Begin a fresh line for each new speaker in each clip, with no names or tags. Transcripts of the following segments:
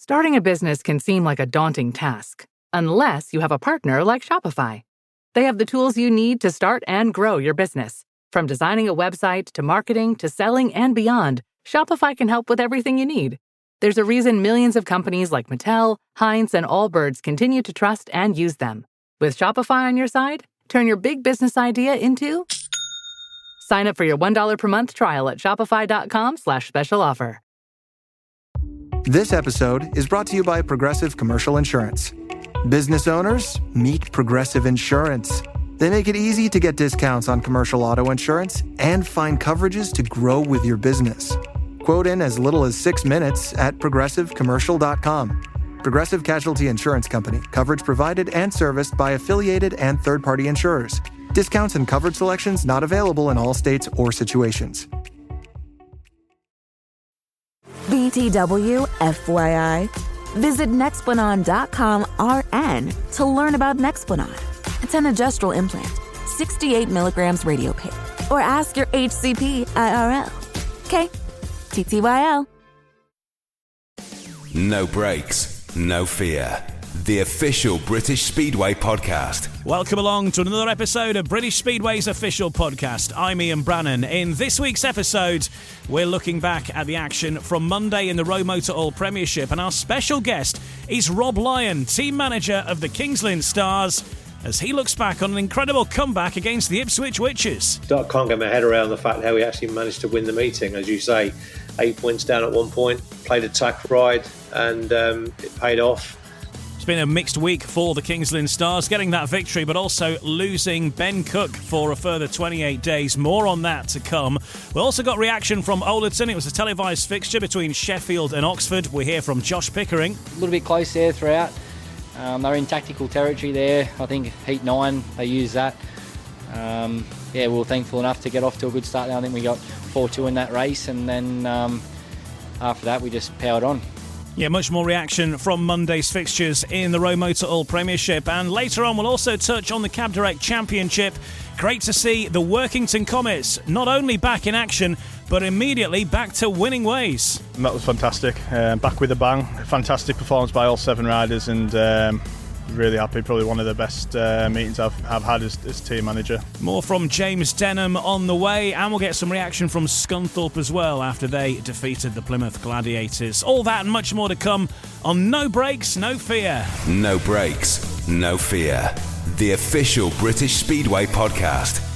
Starting a business can seem like a daunting task, unless you have a partner like Shopify. They have the tools you need to start and grow your business. From designing a website to marketing to selling and beyond, Shopify can help with everything you need. There's a reason millions of companies like Mattel, Heinz, and Allbirds continue to trust and use them. With Shopify on your side, turn your big business idea into... Sign up for your $1 per month trial at shopify.com/special offer.
This episode is brought to you by Progressive Commercial Insurance. Business owners, meet Progressive Insurance. They make it easy to get discounts on commercial auto insurance and find coverages to grow with your business. Quote in as little as 6 minutes at progressivecommercial.com. Progressive Casualty Insurance Company. Coverage provided and serviced by affiliated and third-party insurers. Discounts and coverage selections not available in all states or situations.
BTW, FYI. Visit Nexplanon.com RN to learn about Nexplanon. It's an adjustable implant, 68 milligrams radio-paid. Or ask your HCP IRL. Okay, TTYL.
No brakes, no fear. The official British Speedway podcast.
Welcome along to another episode of British Speedway's official podcast. I'm Ian Brannan. In this week's episode, we're looking back at the action from Monday in the ROWE Motor Oil Premiership, and our special guest is Rob Lyon, team manager of the Lynn Stars, as he looks back on an incredible comeback against the Ipswich Witches.
I can't get my head around the fact how we actually managed to win the meeting. As you say, 8 points down at one point, played a tack ride, and it paid off.
It's been a mixed week for the Lynn Stars, getting that victory, but also losing Ben Cook for a further 28 days. More on that to come. We also got reaction from Ollerton. It was a televised fixture between Sheffield and Oxford. We hear from Josh Pickering.
A little bit close there throughout. They're in tactical territory there. I think Heat 9, they used that. We were thankful enough to get off to a good start. I think we got 4-2 in that race, and then after that we just powered on.
Yeah, much more reaction from Monday's fixtures in the ROWE Motor Oil Premiership. And later on, we'll also touch on the Cab Direct Championship. Great to see the Workington Comets not only back in action, but immediately back to winning ways.
And that was fantastic. Back with a bang. Fantastic performance by all 7 riders, and really happy. Probably one of the best meetings I've had as team manager. More from Jame Denham on the way, and we'll get some reaction from Scunthorpe as well after they defeated the Plymouth Gladiators. All that and much more to come on No Brakes, No Fear.
No brakes, no fear. The official British Speedway podcast.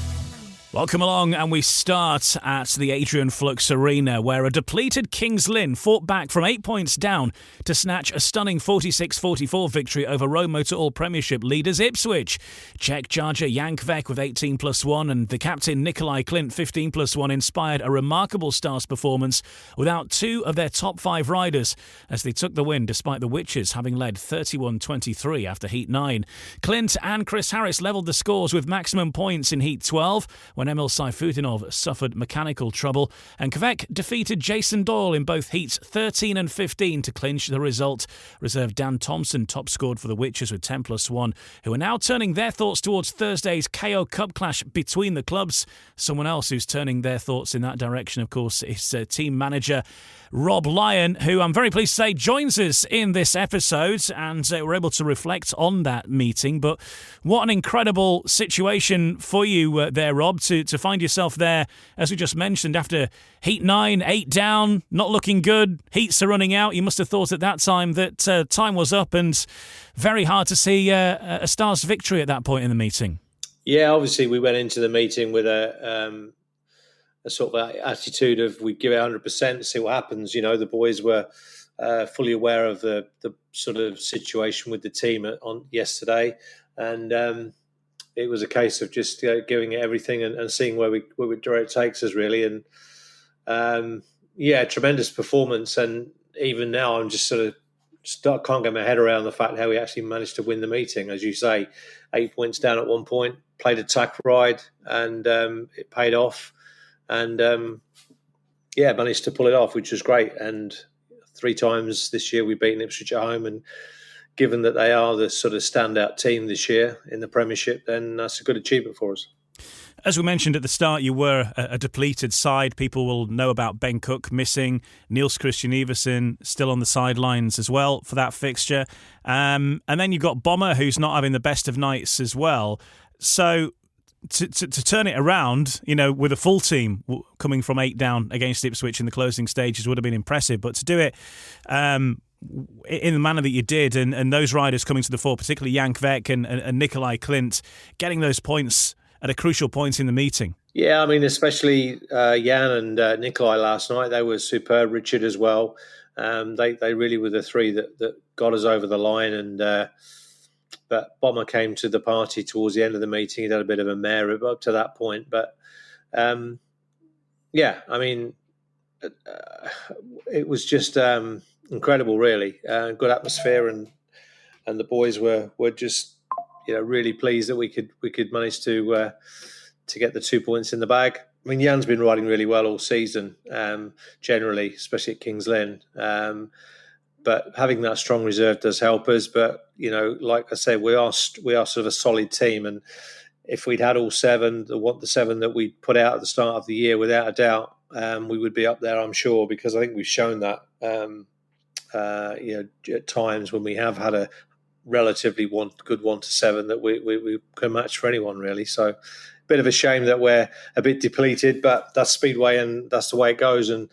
Welcome along, and we start at the Adrian Flux Arena, where a depleted Kings Lynn fought back from 8 points down to snatch a stunning 46-44 victory over ROWE Motor Oil Premiership leaders Ipswich. Czech charger Jan Kvek with 18+1 and the captain Nikolai Klint 15+1 inspired a remarkable Stars performance without 2 of their top 5 riders as they took the win despite the Witches having led 31-23 after Heat 9. Klint and Chris Harris levelled the scores with maximum points in Heat 12 when Emil Sayfutinov suffered mechanical trouble, and Kvek defeated Jason Doyle in both heats 13 and 15 to clinch the result. Reserve Dan Thompson top scored for the Witches with 10+1, who are now turning their thoughts towards Thursday's KO Cup clash between the clubs. Someone else who's turning their thoughts in that direction, of course, is team manager Rob Lyon, who I'm very pleased to say joins us in this episode, and we're able to reflect on that meeting. But what an incredible situation for you there, Rob, to find yourself there, as we just mentioned, after Heat 9, 8 down, not looking good, heats are running out. You must have thought at that time that time was up, and very hard to see a Stars victory at that point in the meeting.
Yeah, obviously we went into the meeting with a sort of attitude of we give it 100%, see what happens. You know, the boys were fully aware of the sort of situation with the team on yesterday, and it was a case of just giving it everything and seeing where it takes us, really. And tremendous performance. And even now, I'm just can't get my head around the fact how we actually managed to win the meeting. As you say, 8 points down at one point, played a tack ride, and it paid off. And managed to pull it off, which was great. And 3 times this year we've beaten Ipswich at home, and given that they are the sort of standout team this year in the Premiership, then that's a good achievement for us.
As we mentioned at the start, you were a depleted side. People will know about Ben Cook missing, Niels Christian Iversen still on the sidelines as well for that fixture. And then you've got Bomber, who's not having the best of nights as well. So to turn it around, with a full team coming from 8 down against Ipswich in the closing stages would have been impressive. But to do it in the manner that you did, and those riders coming to the fore, particularly Jan Kvek and Nikolai Klint, getting those points at a crucial point in the meeting.
Yeah, I mean, especially Jan and Nikolai last night, they were superb. Richard as well. They really were the three that got us over the line. And but Bomber came to the party towards the end of the meeting. He had a bit of a mare up to that point. But yeah, I mean, it was just incredible, really. Good atmosphere, and the boys were just really pleased that we could manage to get the 2 points in the bag. I mean, Jan's been riding really well all season, generally, especially at Kings Lynn. But having that strong reserve does help us. But like I said, we are sort of a solid team, and if we'd had all 7, the 7 that we put out at the start of the year, without a doubt, we would be up there, I'm sure, because I think we've shown that at times when we have had a relatively good 1 to 7 that we can match for anyone, really. So a bit of a shame that we're a bit depleted, but that's Speedway and that's the way it goes, and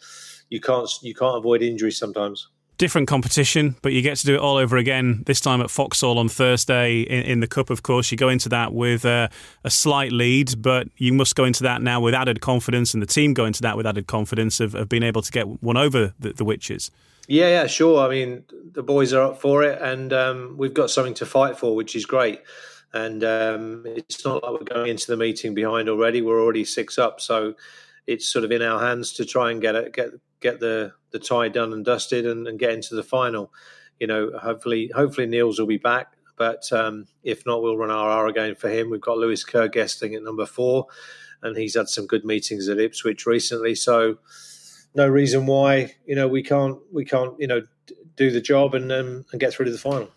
you can't avoid injury sometimes.
Different competition, but you get to do it all over again, this time at Foxhall on Thursday in the Cup, of course. You go into that with a slight lead, but you must go into that now with added confidence, and the team go into that with added confidence of being able to get one over the Witches. Yeah,
sure. I mean, the boys are up for it, and we've got something to fight for, which is great. And it's not like we're going into the meeting behind already. We're already 6 up, so it's sort of in our hands to try and get the tie done and dusted and get into the final. Hopefully Niels will be back, but if not, we'll run our hour again for him. We've got Lewis Kerr guesting at number 4, and he's had some good meetings at Ipswich recently, so no reason why we can't do the job and get through to the final.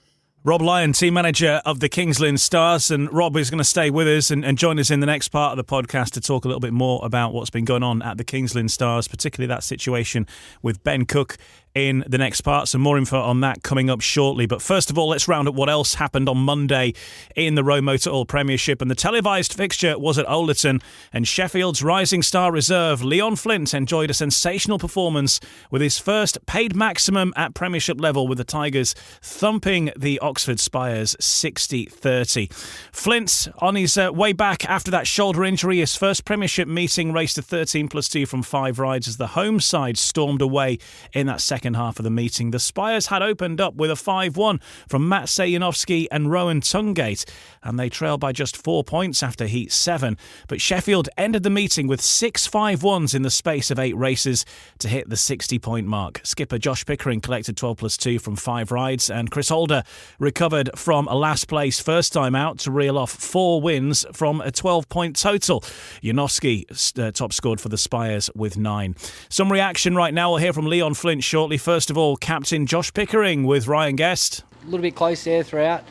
Rob Lyon, team manager of the Kings Lynn Stars, and Rob is going to stay with us and join us in the next part of the podcast to talk a little bit more about what's been going on at the Kings Lynn Stars, particularly that situation with Ben Cook in the next part. Some more info on that coming up shortly. But first of all, let's round up what else happened on Monday in the ROWE Motor Oil Premiership. And the televised fixture was at Olderton, and Sheffield's rising star reserve, Leon Flint, enjoyed a sensational performance with his first paid maximum at Premiership level, with the Tigers thumping the Oxford Spires 60-30. Flint, on his way back after that shoulder injury, his first Premiership meeting, raced a 13+2 from 5 rides as the home side stormed away in that second half of the meeting. The Spires had opened up with a 5-1 from Matt Sayanovsky and Rowan Tungate, and they trailed by just 4 points after Heat 7. But Sheffield ended the meeting with 6 5-1s in the space of 8 races to hit the 60-point mark. Skipper Josh Pickering collected 12+2 from 5 rides, and Chris Holder recovered from a last place first time out to reel off 4 wins from a 12-point total. Janowski top scored for the Spires with 9. Some reaction right now. We'll hear from Leon Flint shortly. First of all, Captain Josh Pickering with Ryan Guest.
A little bit close there throughout.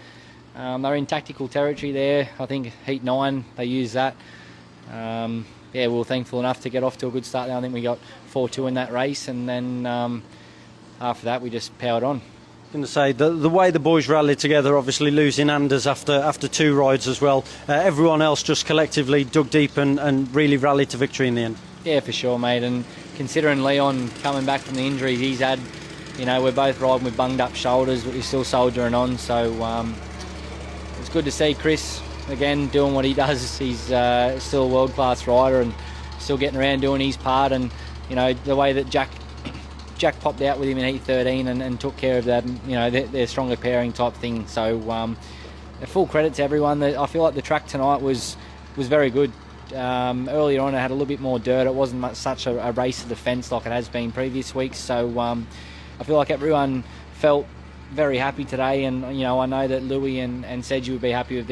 They're in tactical territory there. I think Heat 9, they use that. We were thankful enough to get off to a good start there. I think we got 4-2 in that race, and then after that we just powered on.
I was going to say, the way the boys rallied together, obviously losing Anders after 2 rides as well, everyone else just collectively dug deep and really rallied to victory in the end.
Yeah, for sure, mate. And considering Leon coming back from the injuries he's had, we're both riding with bunged up shoulders, but we're still soldiering on. So it's good to see Chris again doing what he does. He's still a world-class rider and still getting around doing his part. And the way that Jack popped out with him in Heat 13 and took care of that, their stronger pairing type thing. So full credit to everyone. I feel like the track tonight was very good. Earlier on it had a little bit more dirt. It wasn't such a race to the fence like it has been previous weeks. So I feel like everyone felt very happy today, and I know that Louis and Sedgy would be happier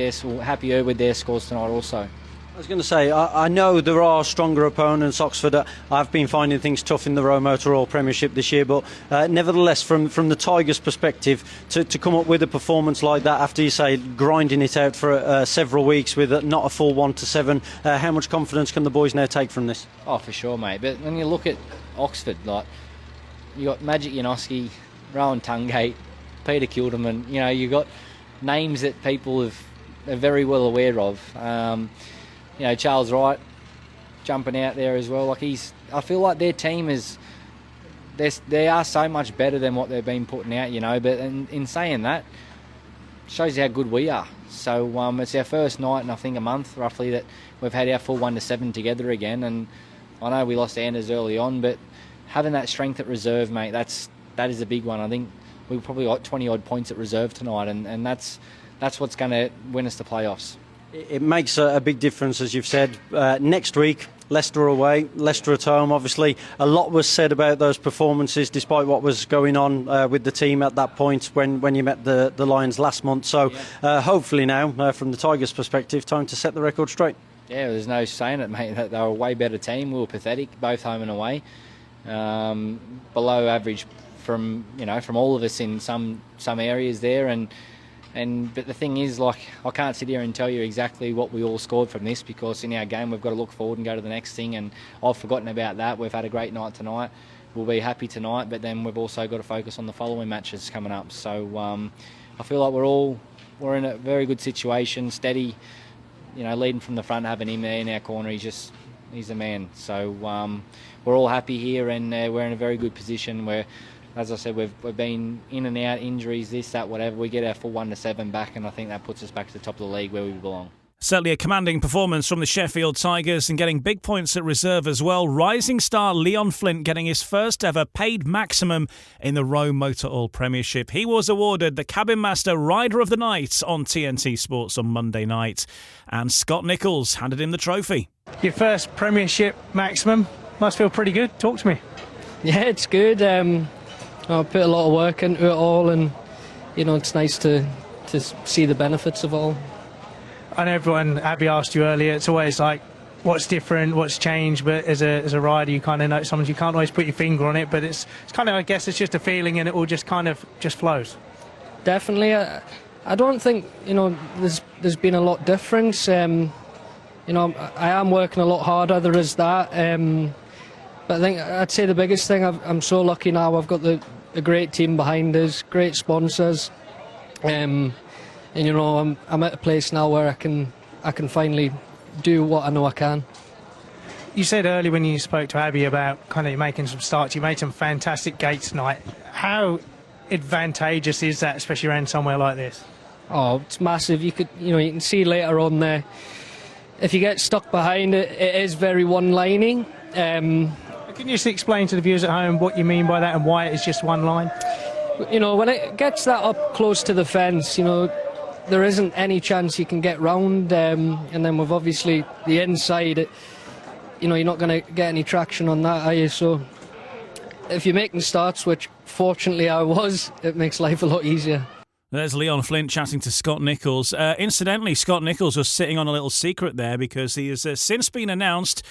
with their scores tonight also.
I was going to say, I know there are stronger opponents. Oxford, I've been finding things tough in the ROWE Motor Oil Premiership this year, but nevertheless, from the Tigers' perspective, to come up with a performance like that after, you say, grinding it out for several weeks with not a full 1-7, how much confidence can the boys now take from this?
Oh, for sure, mate. But when you look at Oxford, like, you got Magic Janoski, Rowan Tungate, Peter Kilderman. You know, you got names that people are very well aware of. You know, Charles Wright jumping out there as well. Like, I feel like their team they are so much better than what they've been putting out, you know. But in saying that, shows how good we are. So it's our first night in, I think, a month roughly that we've had our full 1-7 together again. And I know we lost Anders early on, but having that strength at reserve, mate, that is a big one. I think we've probably got 20 odd points at reserve tonight, and that's what's going to win us the playoffs.
It makes a big difference, as you've said. Next week, Leicester away, Leicester at home. Obviously, a lot was said about those performances, despite what was going on with the team at that point when you met the Lions last month. So hopefully now, from the Tigers' perspective, time to set the record straight.
Yeah, there's no saying it, mate. They were a way better team. We were pathetic, both home and away. Below average from all of us in some areas there, but the thing is, like, I can't sit here and tell you exactly what we all scored from this, because in our game we've got to look forward and go to the next thing, and I've forgotten about that. We've had a great night tonight. We'll be happy tonight, but then we've also got to focus on the following matches coming up. So I feel like we're in a very good situation, steady, you know, leading from the front, having him there in our corner. He's the man. So we're all happy here, and we're in a very good position where, as I said, we've been in and out, injuries, this, that, whatever. We get our full 1-7 back, and I think that puts us back to the top of the league where we belong.
Certainly a commanding performance from the Sheffield Tigers, and getting big points at reserve as well. Rising star Leon Flint getting his first ever paid maximum in the ROWE Motor Oil Premiership. He was awarded the Cabin Master Rider of the Night on TNT Sports on Monday night, and Scott Nicholls handed him the trophy.
Your first Premiership maximum must feel pretty good. Talk to me.
Yeah, it's good. I put a lot of work into it all, and you know, it's nice to see the benefits of it all.
I know everyone, Abby asked you earlier, it's always like, what's different, what's changed, but as a rider you kind of know sometimes you can't always put your finger on it, but it's kind of, I guess it's just a feeling, and it all just kind of just flows.
Definitely. I don't think, you know, there's been a lot difference. You know, I am working a lot harder, there is that. But I think I'd say the biggest thing, I'm so lucky now. I've got a great team behind us, great sponsors, and you know, I'm at a place now where I can finally do what I know I can.
You said earlier when you spoke to Abby about kind of making some starts, you made some fantastic gates tonight. How advantageous is that, especially around somewhere like this?
Oh, it's massive. You can see later on there, if you get stuck behind it, it is very one-lining.
Can you just explain to the viewers at home what you mean by that and why it is just one line?
You know, when it gets that up close to the fence, you know, there isn't any chance you can get round. And then with obviously the inside, you know, you're not going to get any traction on that, are you? So if you're making starts, which fortunately I was, it makes life a lot easier.
There's Leon Flint chatting to Scott Nicholls. Incidentally, Scott Nicholls was sitting on a little secret there, because he has since been announced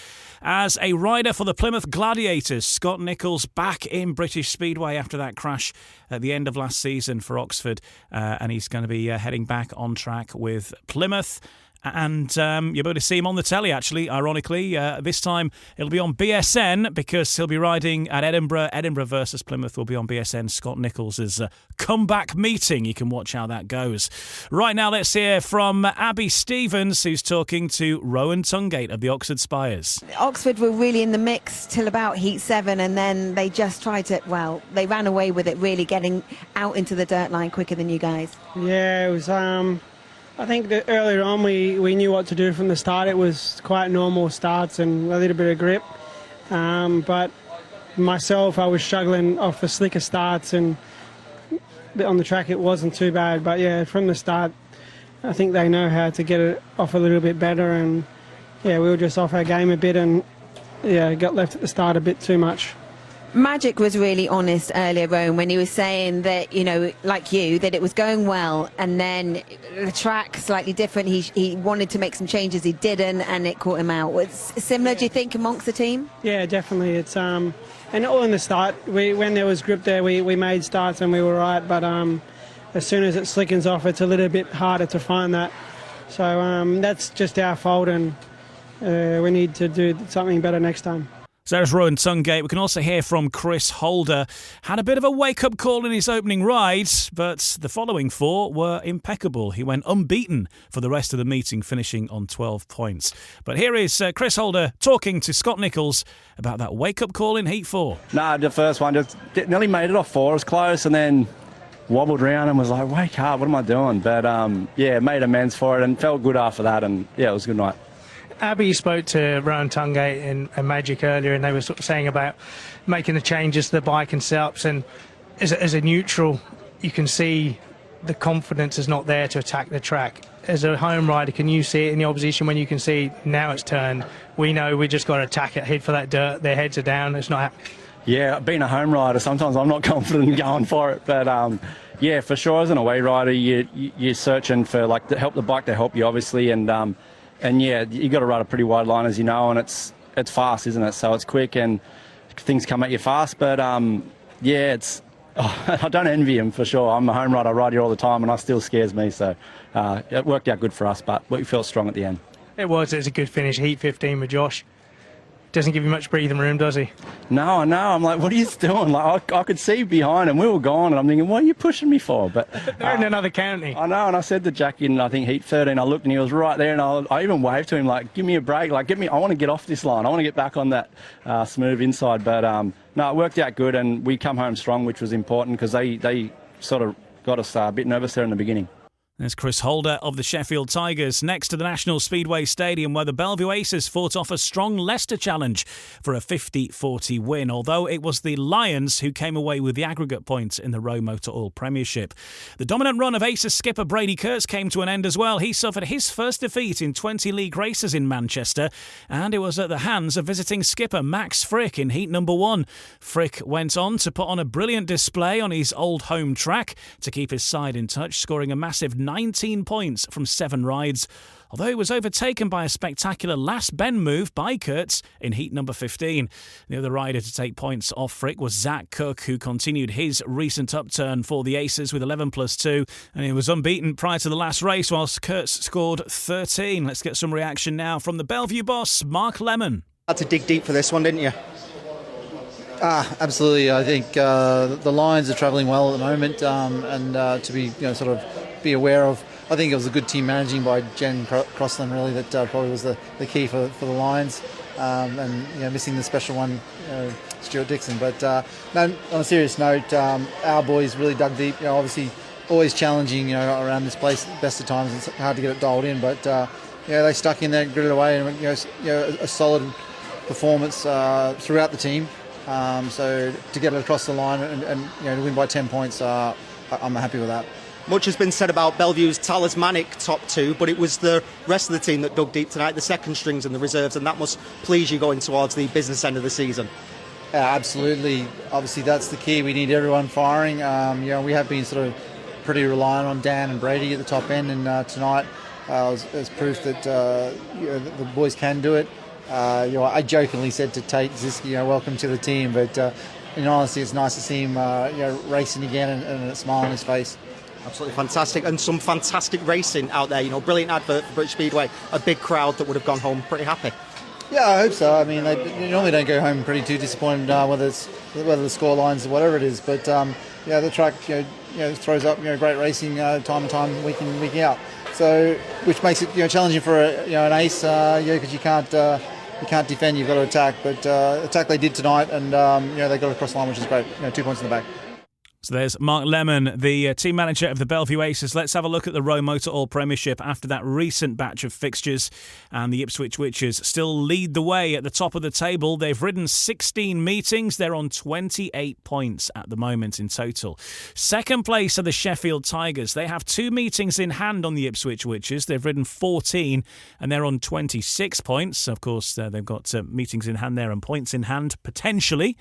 as a rider for the Plymouth Gladiators. Scott Nicholls back in British Speedway after that crash at the end of last season for Oxford, and he's going to be heading back on track with Plymouth. And you'll be able to see him on the telly, actually, ironically. This time it'll be on BSN, because he'll be riding at Edinburgh. Edinburgh versus Plymouth will be on BSN. Scott Nicholls' comeback meeting. You can watch how that goes. Right now, let's hear from Abby Stevens, who's talking to Rowan Tungate of the Oxford Spires.
Oxford were really in the mix till about Heat 7, and then they just tried to, well, they ran away with it, really getting out into the dirt line quicker than you guys.
Yeah, it was... I think that earlier on we knew what to do from the start. It was quite normal starts and a little bit of grip. But myself, I was struggling off the slicker starts, and on the track it wasn't too bad. But yeah, from the start, I think they know how to get it off a little bit better. And yeah, we were just off our game a bit, and yeah, got left at the start a bit too much.
Magic was really honest earlier on when he was saying that, you know, like you, that it was going well, and then the track slightly different. He wanted to make some changes, he didn't, and it caught him out. Was similar, do you think, amongst the team?
Yeah, definitely. It's and all in the start, when there was grip there, we made starts and we were right, but as soon as it slickens off, it's a little bit harder to find that. So that's just our fault, and we need to do something better next time.
So there's Rowan Tungate. We can also hear from Chris Holder. Had a bit of a wake-up call in his opening ride, but the following 4 were impeccable. He went unbeaten for the rest of the meeting, finishing on 12 points. But here is Chris Holder talking to Scott Nichols about that wake-up call in Heat 4.
Nah, the first one just nearly made it off 4. It was close, and then wobbled around and was like, wake up, what am I doing? But made amends for it and felt good after that, and yeah, it was a good night.
Abby spoke to Rowan Tungate and Magic earlier, and they were sort of saying about making the changes to the bike and setups, and as a neutral, you can see the confidence is not there to attack the track. As a home rider, can you see it in the opposition when you can see now it's turned? We know we just got to attack it, head for that dirt, their heads are down, it's not happening.
Yeah, being a home rider, sometimes I'm not confident in going for it, but yeah, for sure, as an away rider, you're searching for like the bike to help you, obviously, and yeah, you got to ride a pretty wide line, as you know, and it's fast, isn't it? So it's quick and things come at you fast. But yeah, I don't envy him for sure. I'm a home rider, I ride here all the time, and it still scares me. So it worked out good for us, but we felt strong at the end.
It was a good finish, Heat 15 with Josh. Doesn't give you much breathing room, does he?
No, I know. I'm like, what are you doing? Like, I could see behind, and we were gone, and I'm thinking, what are you pushing me for? But
they're in another county.
I know, and I said to Jack in, I think, Heat 13, I looked, and he was right there, and I even waved to him, like, give me a break, like, I want to get off this line. I want to get back on that smooth inside. But, no, it worked out good, and we come home strong, which was important, because they sort of got us a bit nervous there in the beginning.
There's Chris Holder of the Sheffield Tigers next to the National Speedway Stadium, where the Belleview Aces fought off a strong Leicester challenge for a 50-40 win, although it was the Lions who came away with the aggregate points in the ROWE Motor Oil Premiership. The dominant run of Aces skipper Brady Kurtz came to an end as well. He suffered his first defeat in 20 league races in Manchester, and it was at the hands of visiting skipper Max Frick in heat number 1. Frick went on to put on a brilliant display on his old home track to keep his side in touch, scoring a massive 19 points from 7 rides, although he was overtaken by a spectacular last bend move by Kurtz in heat number 15. The other rider to take points off Frick was Zach Cook, who continued his recent upturn for the Aces with 11+2, and he was unbeaten prior to the last race, whilst Kurtz scored 13. Let's get some reaction now from the Bellevue boss, Mark Lemon.
Had to dig deep for this one, didn't you?
Absolutely. I think the Lions are travelling well at the moment, and to be sort of be aware of. I think it was a good team managing by Jen Crossland, really, that probably was the key for the Lions, and missing the special one, Stuart Dixon. But no, on a serious note, our boys really dug deep. Obviously, always challenging, around this place. Best of times, it's hard to get it dialed in, but they stuck in there, gritted away, and a solid performance throughout the team. So to get it across the line and to win by 10 points, I'm happy with that.
Much has been said about Bellevue's talismanic top 2, but it was the rest of the team that dug deep tonight, the second strings and the reserves, and that must please you going towards the business end of the season.
Yeah, absolutely. Obviously, that's the key. We need everyone firing. We have been sort of pretty reliant on Dan and Brady at the top end, and tonight was proof that the boys can do it. I jokingly said to Tate Ziski, welcome to the team, but in honesty, it's nice to see him racing again and a smile on his face.
Absolutely fantastic, and some fantastic racing out there. Brilliant advert for British Speedway. A big crowd that would have gone home pretty happy.
Yeah, I hope so. I mean, they normally don't go home pretty too disappointed, whether the score lines or whatever it is. But the track throws up great racing time and time, week in, week out. So which makes it challenging for an ace, because you can't defend, you've got to attack. But attack they did tonight, and they got across the line, which is great. 2 points in the back.
So there's Mark Lemon, the team manager of the Bellevue Aces. Let's have a look at the ROWE Motor Oil Premiership after that recent batch of fixtures. And the Ipswich Witches still lead the way at the top of the table. They've ridden 16 meetings. They're on 28 points at the moment in total. Second place are the Sheffield Tigers. They have 2 meetings in hand on the Ipswich Witches. They've ridden 14 and they're on 26 points. Of course, they've got meetings in hand there and points in hand, potentially.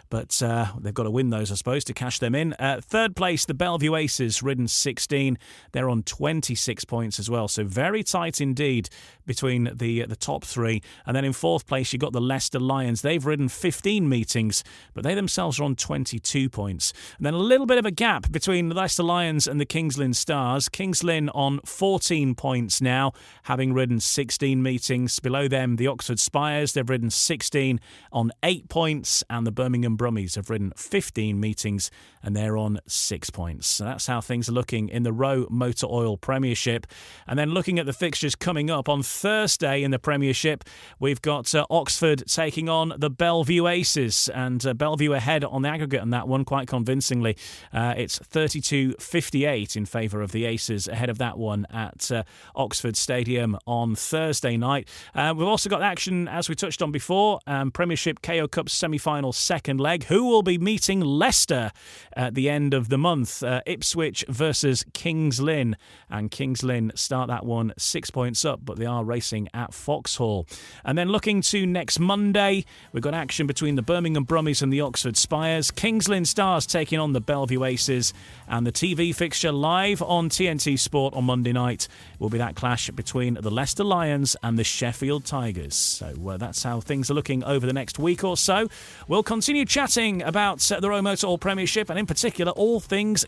But they've got to win those, I suppose, to cash them in. Third place, the Bellevue Aces, ridden 16. They're on 26 points as well. So very tight indeed between the top 3. And then in fourth place, you've got the Leicester Lions. They've ridden 15 meetings, but they themselves are on 22 points. And then a little bit of a gap between the Leicester Lions and the Lynn Stars. Lynn on 14 points now, having ridden 16 meetings. Below them, the Oxford Spires. They've ridden 16 on 8 points. And the Birmingham Brummies have ridden 15 meetings and they're on 6 points. So that's how things are looking in the ROWE Motor Oil Premiership. And then looking at the fixtures coming up on Thursday in the Premiership, we've got Oxford taking on the Bellevue Aces, and Bellevue ahead on the aggregate on that one quite convincingly. It's 32-58 in favour of the Aces ahead of that one at Oxford Stadium on Thursday night. We've also got action, as we touched on before, Premiership KO Cup semi-final second leg. Who will be meeting Leicester at the end of the month? Ipswich versus Lynn, and Lynn start that one 6 points up, but they are racing at Foxhall. And then looking to next Monday, we've got action between the Birmingham Brummies and the Oxford Spires. Lynn Stars taking on the Bellevue Aces, and the TV fixture live on TNT Sport on Monday night will be that clash between the Leicester Lions and the Sheffield Tigers. So that's how things are looking over the next week or so. We'll continue chatting about the ROWE Motor Oil Premiership, and in particular all things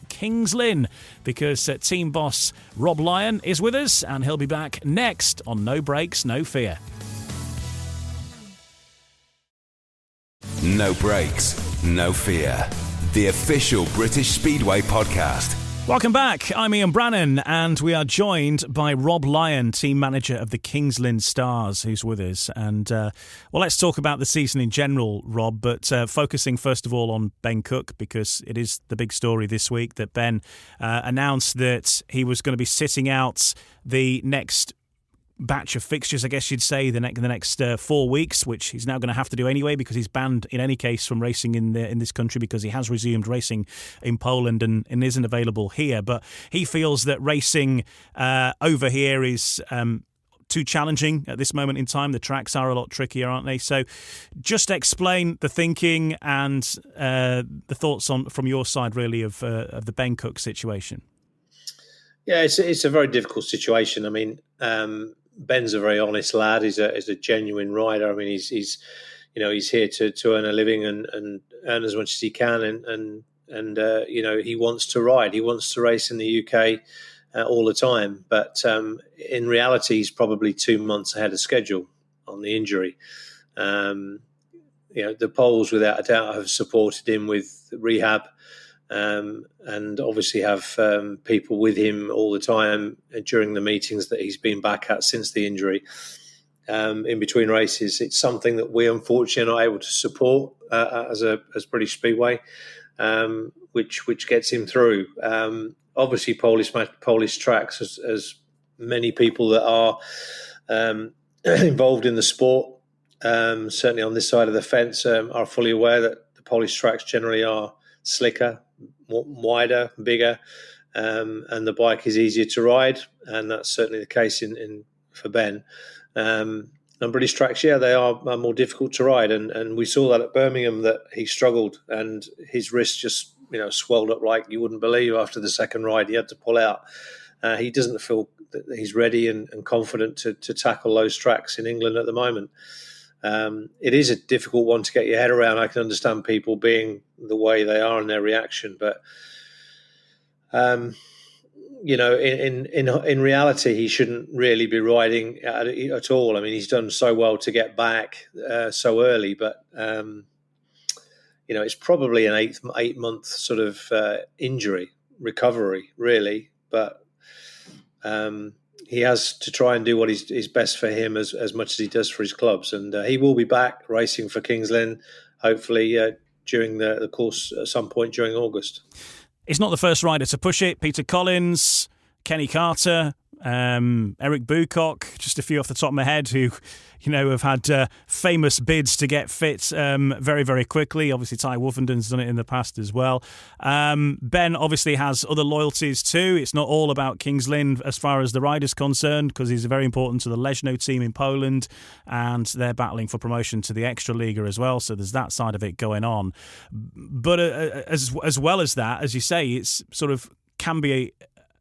Lynn, because team boss Rob Lyon is with us, and he'll be back next on No Breaks, No Fear.
No Breaks, No Fear, the official British Speedway podcast.
Welcome back. I'm Ian Brannan, and we are joined by Rob Lyon, team manager of the Lynn Stars, who's with us. And, let's talk about the season in general, Rob, but focusing first of all on Ben Cook, because it is the big story this week that Ben announced that he was going to be sitting out the next batch of fixtures, I guess you'd say, the next 4 weeks, which he's now going to have to do anyway because he's banned in any case from racing in this country because he has resumed racing in Poland and isn't available here. But he feels that racing over here is too challenging at this moment in time. The tracks are a lot trickier, aren't they? So just explain the thinking and the thoughts from your side, really, of the Ben Cook situation.
Yeah, it's a very difficult situation. I mean, Ben's a very honest lad. He's a genuine rider. I mean, he's here to earn a living and earn as much as he can, and he wants to ride. He wants to race in the UK all the time. But in reality, he's probably 2 months ahead of schedule on the injury. The Poles, without a doubt, have supported him with rehab. And obviously have people with him all the time during the meetings that he's been back at since the injury. In between races, it's something that we unfortunately are not able to support as British Speedway, which gets him through. Obviously, Polish tracks, as many people that are involved in the sport, certainly on this side of the fence, are fully aware that the Polish tracks generally are slicker, wider, bigger, and the bike is easier to ride, and that's certainly the case for Ben. And British tracks, they are more difficult to ride, and we saw that at Birmingham that he struggled, and his wrist just swelled up like you wouldn't believe after the second ride. He had to pull out. He doesn't feel that he's ready and confident to tackle those tracks in England at the moment. It is a difficult one to get your head around. I can understand people being the way they are and their reaction, but in reality, he shouldn't really be riding at all. I mean, he's done so well to get back so early, but it's probably an 8 month sort of injury recovery, really. But he has to try and do what is best for him as much as he does for his clubs. And he will be back racing for Lynn, hopefully during the course at some point during August.
He's not the first rider to push it. Peter Collins, Kenny Carter, Eric Bucock, just a few off the top of my head who, have had famous bids to get fit very, very quickly. Obviously, Ty Wolfenden's done it in the past as well. Ben obviously has other loyalties too. It's not all about Kings Lynn as far as the rider's concerned, because he's very important to the Leszno team in Poland, and they're battling for promotion to the Extraliga as well. So there's that side of it going on. But as well as that, as you say, it's sort of can be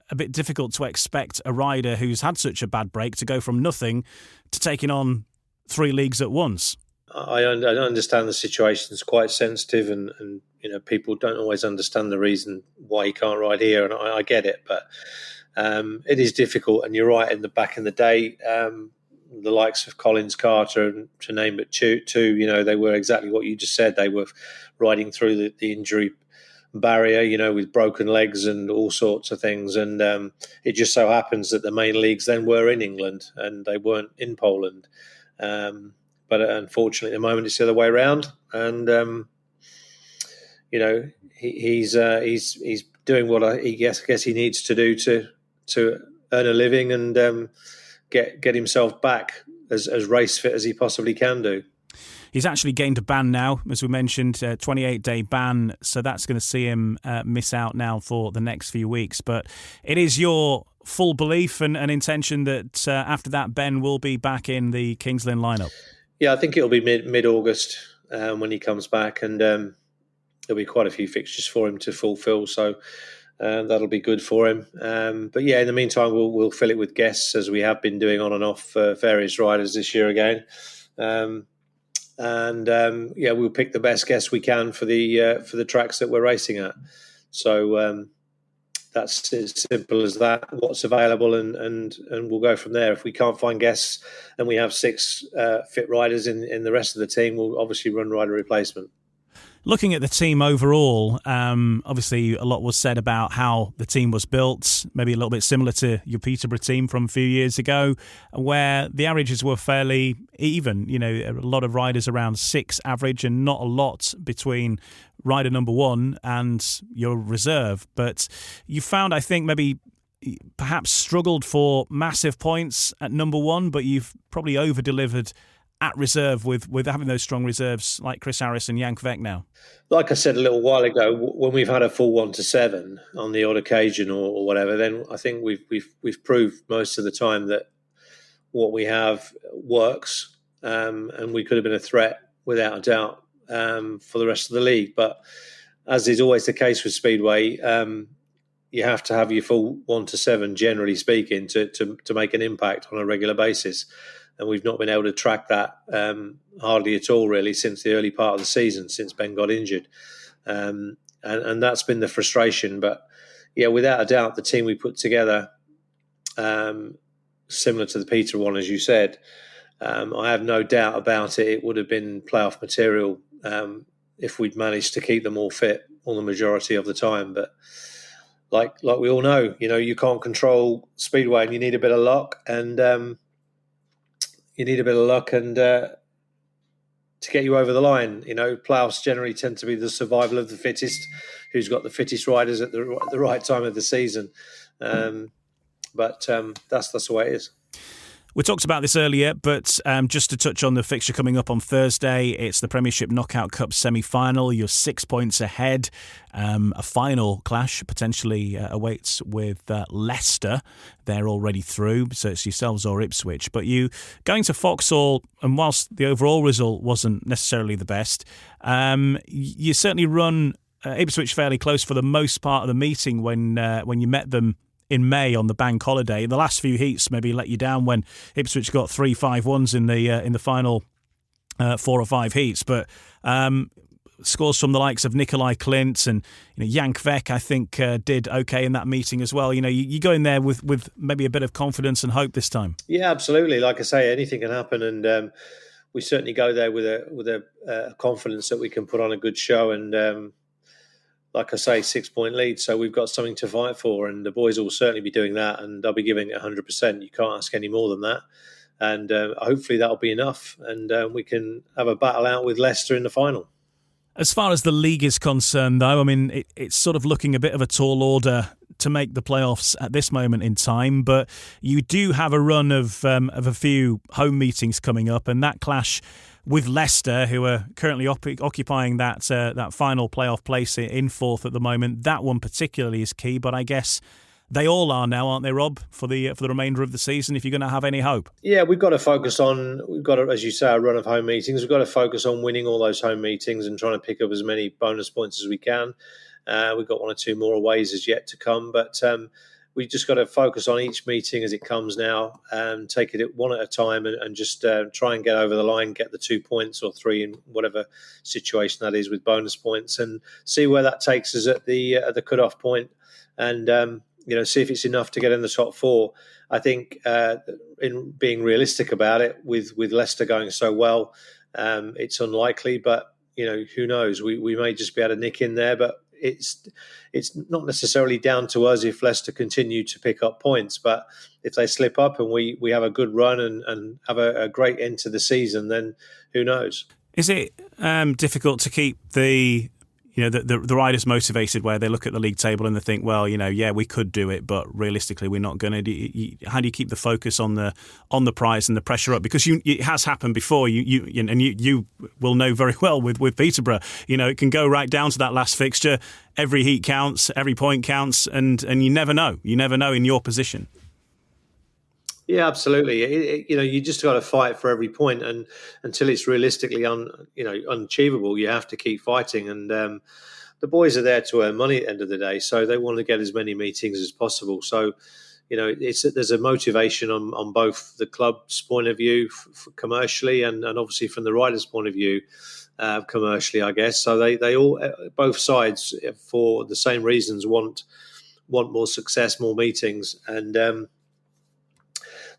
a bit difficult to expect a rider who's had such a bad break to go from nothing to taking on 3 leagues at once.
I understand the situation is quite sensitive, and people don't always understand the reason why he can't ride here, and I get it, but it is difficult. And you're right, back in the day, the likes of Collins, Carter, and to name but two, they were exactly what you just said. They were riding through the injury barrier, with broken legs and all sorts of things. And it just so happens that the main leagues then were in England and they weren't in Poland. But unfortunately, at the moment, it's the other way around. And, he's doing what I guess he needs to do to earn a living and get himself back as race fit as he possibly can do.
He's actually gained a ban now, as we mentioned, 28-day ban, so that's going to see him miss out now for the next few weeks. But it is your full belief and intention that after that, Ben will be back in the Kings Lynn lineup?
Yeah, I think it'll be mid-August when he comes back, and there'll be quite a few fixtures for him to fulfil, so that'll be good for him. But yeah, in the meantime, we'll fill it with guests, as we have been doing on and off various riders this year again. We'll pick the best guests we can for the tracks that we're racing at. So that's as simple as that. What's available, and we'll go from there. If we can't find guests and we have 6 fit riders in the rest of the team, we'll obviously run rider replacement.
Looking at the team overall, obviously a lot was said about how the team was built, maybe a little bit similar to your Peterborough team from a few years ago, where the averages were fairly even. A lot of riders around 6 average and not a lot between rider number 1 and your reserve. But you found, I think, maybe perhaps struggled for massive points at number 1, but you've probably over-delivered at reserve with having those strong reserves like Chris Harris and Jan Kvek now.
Like I said a little while ago, when we've had a full 1 to 7 on the odd occasion or whatever, then I think we've proved most of the time that what we have works, and we could have been a threat without a doubt for the rest of the league. But as is always the case with Speedway, you have to have your full 1 to 7, generally speaking, to make an impact on a regular basis. And we've not been able to track that hardly at all, really, since the early part of the season, since Ben got injured. And that's been the frustration. But, yeah, without a doubt, the team we put together, similar to the Peter one, as you said, I have no doubt about it. It would have been playoff material if we'd managed to keep them all fit all the majority of the time. But like we all know, you can't control Speedway and you need a bit of luck. And to get you over the line. Playoffs generally tend to be the survival of the fittest, who's got the fittest riders at the right time of the season. But that's the way it is.
We talked about this earlier, but just to touch on the fixture coming up on Thursday, it's the Premiership Knockout Cup semi-final. You're 6 points ahead. A final clash potentially awaits with Leicester. They're already through, so it's yourselves or Ipswich. But you going to Vauxhall, and whilst the overall result wasn't necessarily the best, you certainly run Ipswich fairly close for the most part of the meeting when you met them in May on the bank holiday. The last few heats maybe let you down when Ipswich got 3-5-1s in the final 4 or 5 heats, but scores from the likes of Nikolai Klint and Jan Kvek, I think, did okay in that meeting as well. You go in there with maybe a bit of confidence and hope this time.
Yeah, absolutely. Like I say, anything can happen, and we certainly go there with a confidence that we can put on a good show. And like I say, 6 point lead, so we've got something to fight for, and the boys will certainly be doing that, and they'll be giving it 100%. You can't ask any more than that, and hopefully that'll be enough, and we can have a battle out with Leicester in the final.
As far as the league is concerned, though, I mean, it's sort of looking a bit of a tall order to make the playoffs at this moment in time, but you do have a run of a few home meetings coming up, and that clash with Leicester, who are currently occupying that final playoff place in fourth at the moment, that one particularly is key. But I guess they all are now, aren't they, Rob, for the remainder of the season, if you're going to have any hope?
Yeah, we've got to, as you say, a run of home meetings. We've got to focus on winning all those home meetings and trying to pick up as many bonus points as we can. We've got one or two more aways as yet to come, but we just got to focus on each meeting as it comes now, and take it one at a time, and just try and get over the line, get the 2 points or 3 in whatever situation that is with bonus points, and see where that takes us at the cut-off point, and see if it's enough to get in the top 4. I think in being realistic about it, with Leicester going so well, it's unlikely, but who knows? We may just be able to nick in there, but it's not necessarily down to us if Leicester continue to pick up points. But if they slip up and we have a good run and have a great end to the season, then who knows?
Is it difficult to keep the riders motivated, where they look at the league table and they think, well, we could do it, but realistically, we're not going to. How do you keep the focus on the prize and the pressure up? Because it has happened before. You will know very well with Peterborough. It can go right down to that last fixture. Every heat counts, every point counts, and you never know. You never know in your position.
Yeah, absolutely. You just got to fight for every point, and until it's realistically unachievable, you have to keep fighting. And the boys are there to earn money at the end of the day, so they want to get as many meetings as possible. So, there's a motivation on both the club's point of view, commercially, and obviously from the riders' point of view, commercially, I guess. So they all, both sides, for the same reasons, want more success, more meetings, and.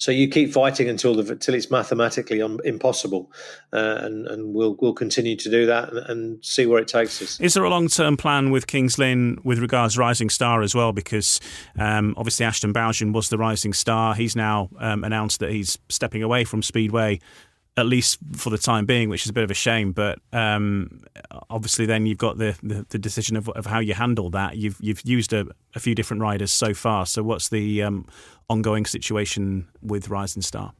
So you keep fighting until it's mathematically impossible, and we'll continue to do that and see where it takes us.
Is there a long-term plan with Kings Lynn with regards Rising Star as well? Because obviously Ashton Bowden was the Rising Star. He's now announced that he's stepping away from Speedway, at least for the time being, which is a bit of a shame. But obviously then you've got the decision of how you handle that. You've used a few different riders so far. So what's the ongoing situation with Rising Star?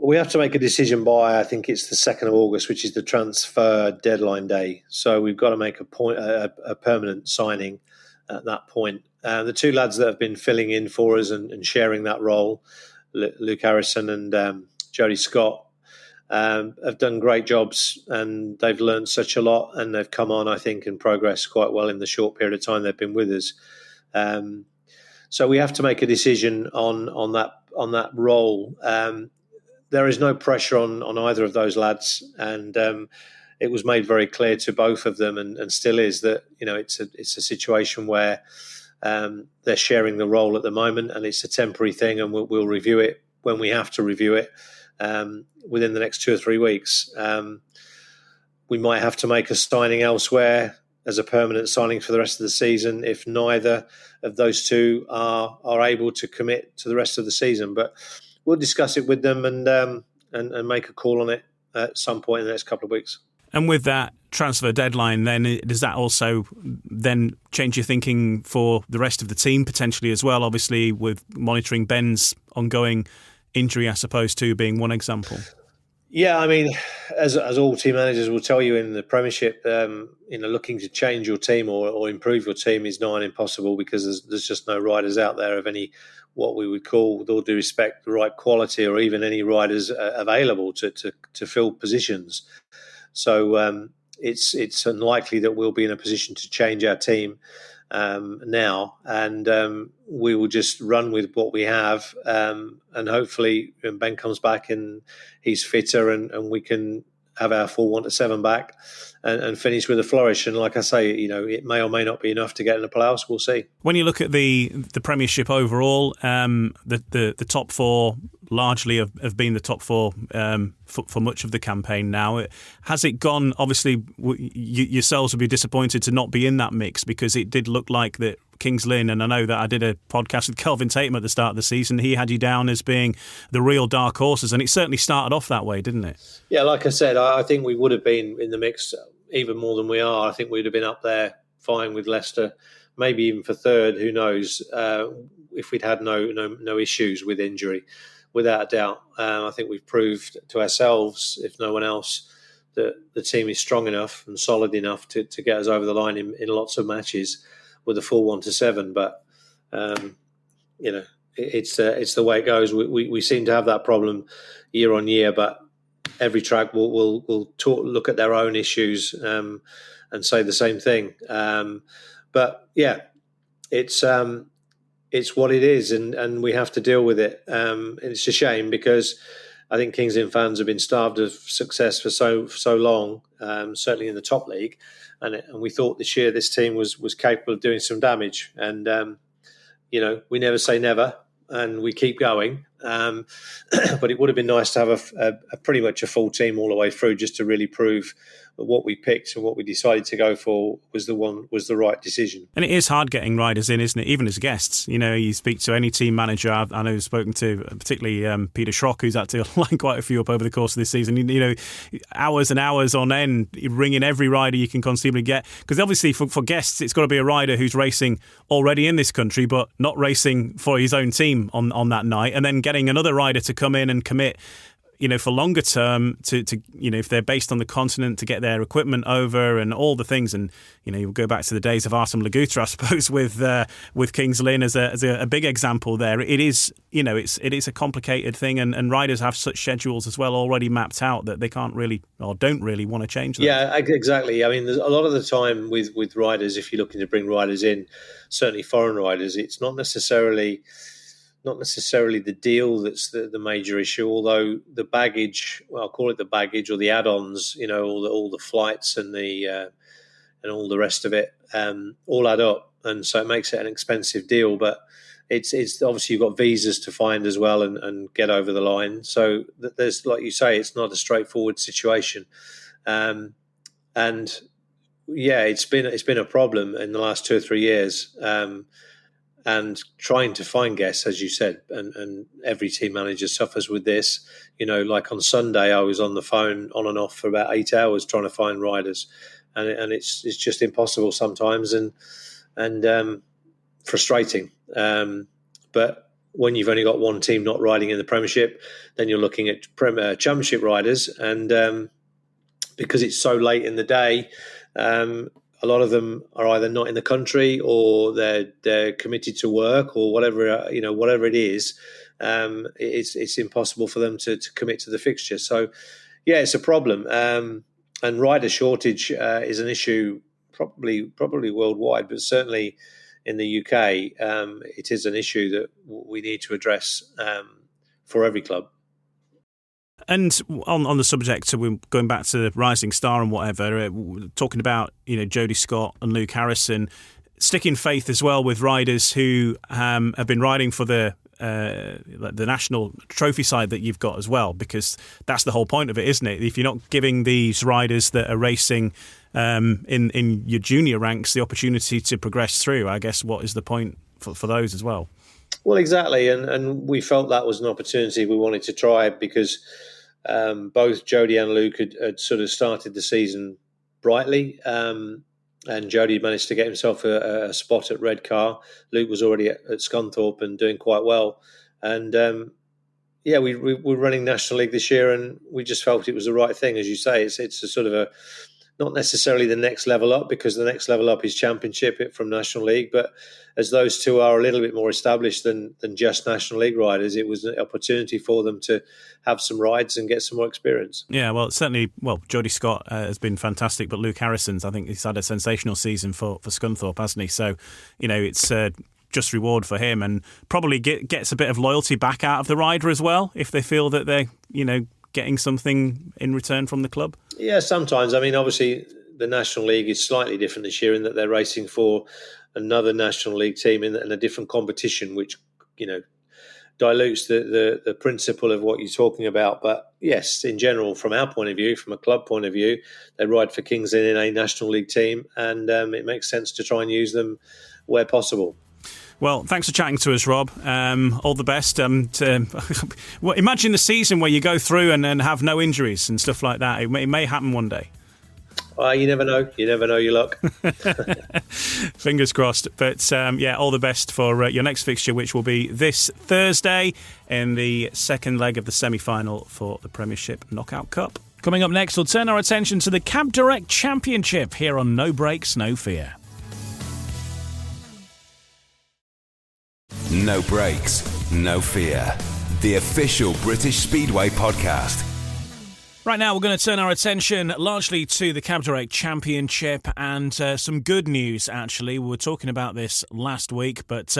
We have to make a decision by, I think it's the 2nd of August, which is the transfer deadline day. So we've got to make a permanent signing at that point. The two lads that have been filling in for us and sharing that role, Luke Harrison and Jody Scott, have done great jobs, and they've learned such a lot, and they've come on, I think, and progressed quite well in the short period of time they've been with us. So we have to make a decision on that role. There is no pressure on either of those lads, and it was made very clear to both of them, and still is, that it's a situation where they're sharing the role at the moment, and it's a temporary thing, and we'll review it when we have to review it. Within the next 2 or 3 weeks, we might have to make a signing elsewhere as a permanent signing for the rest of the season if neither of those two are able to commit to the rest of the season. But we'll discuss it with them and make a call on it at some point in the next couple of weeks.
And with that transfer deadline, then does that also then change your thinking for the rest of the team potentially as well? Obviously, with monitoring Ben's ongoing injury, I suppose, too, being one example.
Yeah, I mean, as all team managers will tell you in the Premiership, looking to change your team or improve your team is nigh on impossible, because there's just no riders out there of any, what we would call, with all due respect, the right quality, or even any riders available to fill positions. So it's unlikely that we'll be in a position to change our team now, and we will just run with what we have, and hopefully when Ben comes back and he's fitter, and we can have our full 1 to 7 back and finish with a flourish. And like I say, it may or may not be enough to get in the playoffs. We'll see. When you look at the Premiership overall, the top 4 largely have been the top 4 for much of the campaign now. Has it gone, obviously, yourselves would be disappointed to not be in that mix, because it did look like that Kings Lynn, and I know that I did a podcast with Kelvin Tatum at the start of the season, he had you down as being the real dark horses, and it certainly started off that way, didn't it? Yeah, like I said, I think we would have been in the mix even more than we are, I think we'd have been up there fine with Leicester, maybe even for third. Who knows? If we'd had no issues with injury, without a doubt. I think we've proved to ourselves, if no one else, that the team is strong enough and solid enough to get us over the line in lots of matches with a full 1-7. But it's the way it goes. We seem to have that problem year on year, but every track will look at their own issues and say the same thing. But yeah, it's what it is, and we have to deal with it. It's a shame because I think Kings Lynn fans have been starved of success for so long, certainly in the top league, and we thought this year this team was capable of doing some damage. And we never say never, and we keep going. But it would have been nice to have a pretty much a full team all the way through, just to really prove that what we picked and what we decided to go for was the right decision.
And it is hard getting riders in, isn't it? Even as guests, you speak to any team manager. I know I've spoken to particularly Peter Schrock, who's had to line quite a few up over the course of this season. Hours and hours on end, ringing every rider you can conceivably get. Because obviously for guests, it's got to be a rider who's racing already in this country, but not racing for his own team on that night, and then getting another rider to come in and commit, for longer term to if they're based on the continent, to get their equipment over and all the things. And you'll go back to the days of Artem Laguta, I suppose, with Kings Lynn as a big example there. It is it is a complicated thing, and riders have such schedules as well already mapped out that they can't really or don't really want to change them.
Yeah, exactly. I mean, there's a lot of the time with riders, if you're looking to bring riders in, certainly foreign riders, it's not necessarily the deal that's the major issue, although the baggage, well, I'll call it the baggage or the add-ons, all the flights and and all the rest of it, all add up, and so it makes it an expensive deal. But it's obviously you've got visas to find as well and get over the line. So there's, like you say, it's not a straightforward situation, and yeah, it's been a problem in the last 2 or 3 years. And trying to find guests, as you said, and every team manager suffers with this. Like on Sunday, I was on the phone on and off for about 8 hours trying to find riders, and it's just impossible sometimes, and frustrating. But when you've only got one team not riding in the Premiership, then you're looking at Championship riders, and because it's so late in the day. A lot of them are either not in the country or they're committed to work or whatever it is. It's impossible for them to commit to the fixture. So, yeah, it's a problem. And rider shortage is an issue probably worldwide, but certainly in the UK, it is an issue that we need to address for every club.
And on the subject, so we're going back to the Rising Star and whatever, talking about Jody Scott and Luke Harrison, sticking faith as well with riders who have been riding for the national trophy side that you've got as well, because that's the whole point of it, isn't it? If you're not giving these riders that are racing in your junior ranks the opportunity to progress through, I guess what is the point for those as well?
Well, exactly, and we felt that was an opportunity we wanted to try because both Jody and Luke had sort of started the season brightly, and Jody managed to get himself a spot at Redcar. Luke was already at Scunthorpe and doing quite well, and we're running National League this year, and we just felt it was the right thing. As you say, it's a sort of not necessarily the next level up, because the next level up is Championship from National League. But as those two are a little bit more established than just National League riders, it was an opportunity for them to have some rides and get some more experience.
Yeah, well, certainly, Jody Scott has been fantastic, but Luke Harrison's, I think he's had a sensational season for Scunthorpe, hasn't he? So, it's just reward for him, and probably gets a bit of loyalty back out of the rider as well, if they feel that they're, getting something in return from the club. Yeah,
sometimes. I mean, obviously, the National League is slightly different this year in that they're racing for another National League team in a different competition, which, dilutes the principle of what you're talking about. But yes, in general, from our point of view, from a club point of view, they ride for Kings Lynn in a National League team, and it makes sense to try and use them where possible.
Well, thanks for chatting to us, Rob. All the best. Imagine the season where you go through and have no injuries and stuff like that. It may happen one day.
You never know. You never know your luck.
Fingers crossed. But all the best for your next fixture, which will be this Thursday in the second leg of the semi-final for the Premiership Knockout Cup. Coming up next, we'll turn our attention to the Cab Direct Championship here on No Brakes, No Fear.
No Brakes, No Fear. The official British Speedway podcast.
Right now, we're going to turn our attention largely to the Cab Direct Championship and some good news, actually. We were talking about this last week, but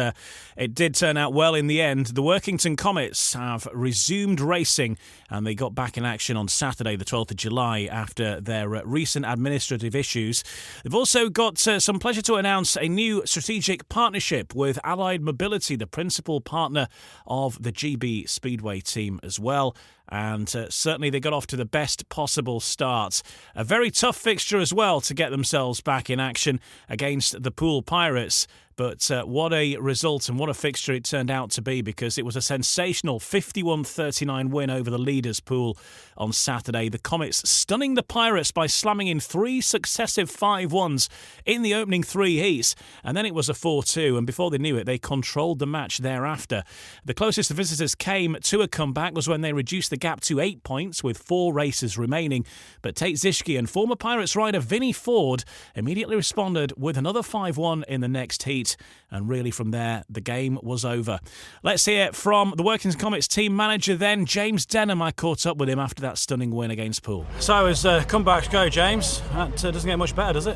it did turn out well in the end. The Workington Comets have resumed racing, and they got back in action on Saturday, the 12th of July, after their recent administrative issues. They've also got some pleasure to announce a new strategic partnership with Allied Mobility, the principal partner of the GB Speedway team as well. And certainly they got off to the best possible start. A very tough fixture as well to get themselves back in action against the Poole Pirates. But what a result and what a fixture it turned out to be, because it was a sensational 51-39 win over the leaders Poole on Saturday. The Comets stunning the Pirates by slamming in 3 successive 5-1s in the opening 3 heats. And then it was a 4-2, and before they knew it, they controlled the match thereafter. The closest the visitors came to a comeback was when they reduced the gap to 8 points with 4 races remaining. But Tate Zischke and former Pirates rider Vinnie Ford immediately responded with another 5-1 in the next heat. And really from there, the game was over. Let's hear from the Workington Comets team manager then, Jame Denham. I caught up with him after that stunning win against Poole. So as comebacks go, James, that doesn't get much better, does it?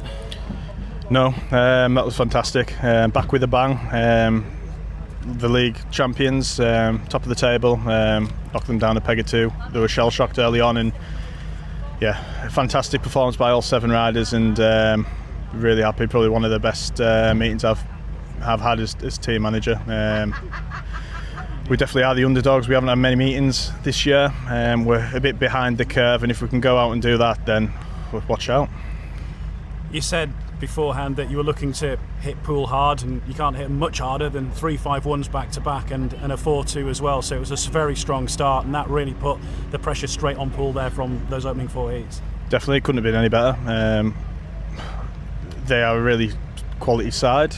No, that was fantastic. Back with a bang. The league champions, top of the table, knocked them down a peg or 2. They were shell-shocked early on, and a fantastic performance by all 7 riders, and really happy. Probably one of the best meetings I've had as team manager. We definitely are the underdogs. We haven't had many meetings this year. We're a bit behind the curve, and if we can go out and do that, then watch out.
You said beforehand that you were looking to hit Poole hard, and you can't hit them much harder than 3 5-1s back to back and a 4-2 as well. So it was a very strong start, and that really put the pressure straight on Poole there from those opening 4 heats.
Definitely couldn't have been any better. They are a really quality side.